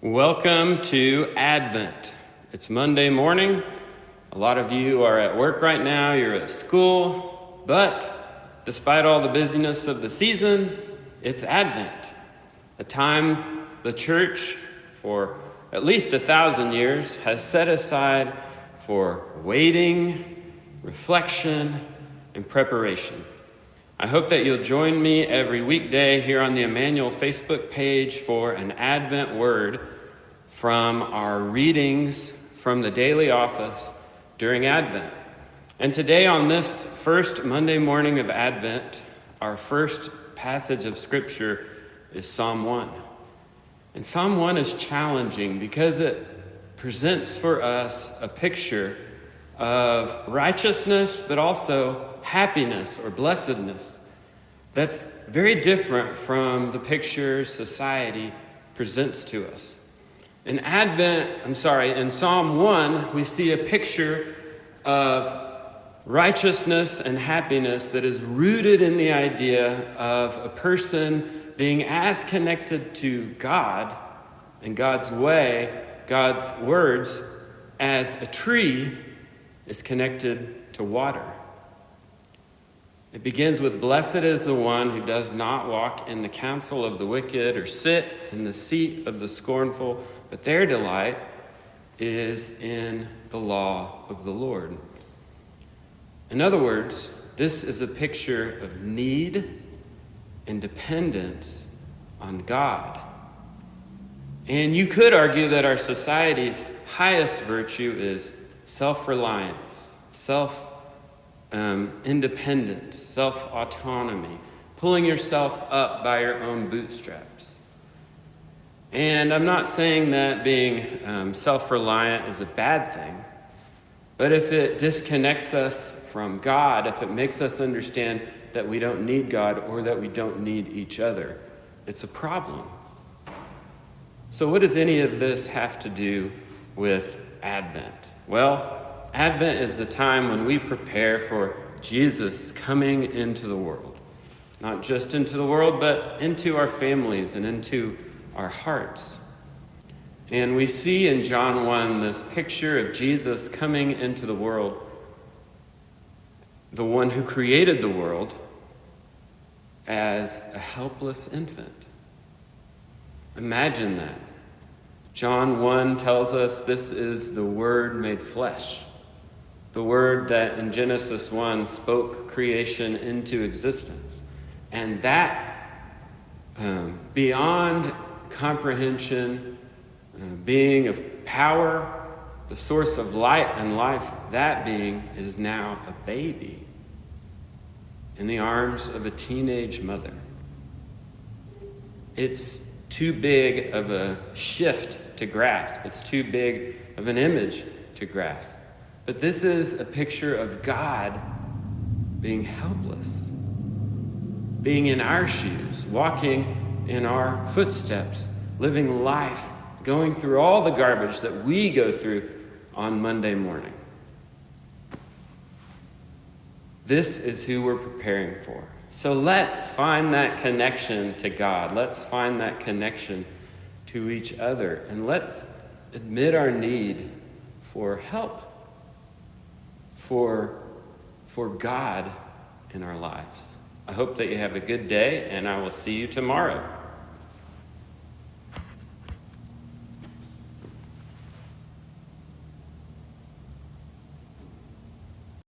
Welcome to Advent. It's Monday morning. A lot of you are at work right now, you're at school, but despite all the busyness of the season, it's Advent, a time the church, for at least 1,000 years, has set aside for waiting, reflection, and preparation. I hope that you'll join me every weekday here on the Emmanuel Facebook page for an Advent word from our readings from the daily office during Advent. And today on this first Monday morning of Advent, our first passage of Scripture is Psalm 1. And Psalm 1 is challenging because it presents for us a picture of righteousness, but also happiness or blessedness that's very different from the picture society presents to us. In Psalm 1, we see a picture of righteousness and happiness that is rooted in the idea of a person being as connected to God and God's way, God's words, as a tree is connected to water. It begins with, "Blessed is the one who does not walk in the counsel of the wicked or sit in the seat of the scornful, but their delight is in the law of the Lord." In other words, this is a picture of need and dependence on God. And you could argue that our society's highest virtue is self-reliance, independence, self-autonomy, pulling yourself up by your own bootstraps. And I'm not saying that being self-reliant is a bad thing, but if it disconnects us from God, if it makes us understand that we don't need God or that we don't need each other, it's a problem. So what does any of this have to do with Advent? Well, Advent is the time when we prepare for Jesus coming into the world. Not just into the world, but into our families and into our hearts. And we see in John 1 this picture of Jesus coming into the world, the one who created the world, as a helpless infant. Imagine that. John 1 tells us this is the Word made flesh. The Word that in Genesis 1 spoke creation into existence. And that, beyond comprehension, being of power, the source of light and life, that being is now a baby in the arms of a teenage mother. It's too big of a shift to grasp. It's too big of an image to grasp. But this is a picture of God being helpless, being in our shoes, walking in our footsteps, living life, going through all the garbage that we go through on Monday morning. This is who we're preparing for. So let's find that connection to God. Let's find that connection to each other. And let's admit our need for help, for God in our lives. I hope that you have a good day, and I will see you tomorrow.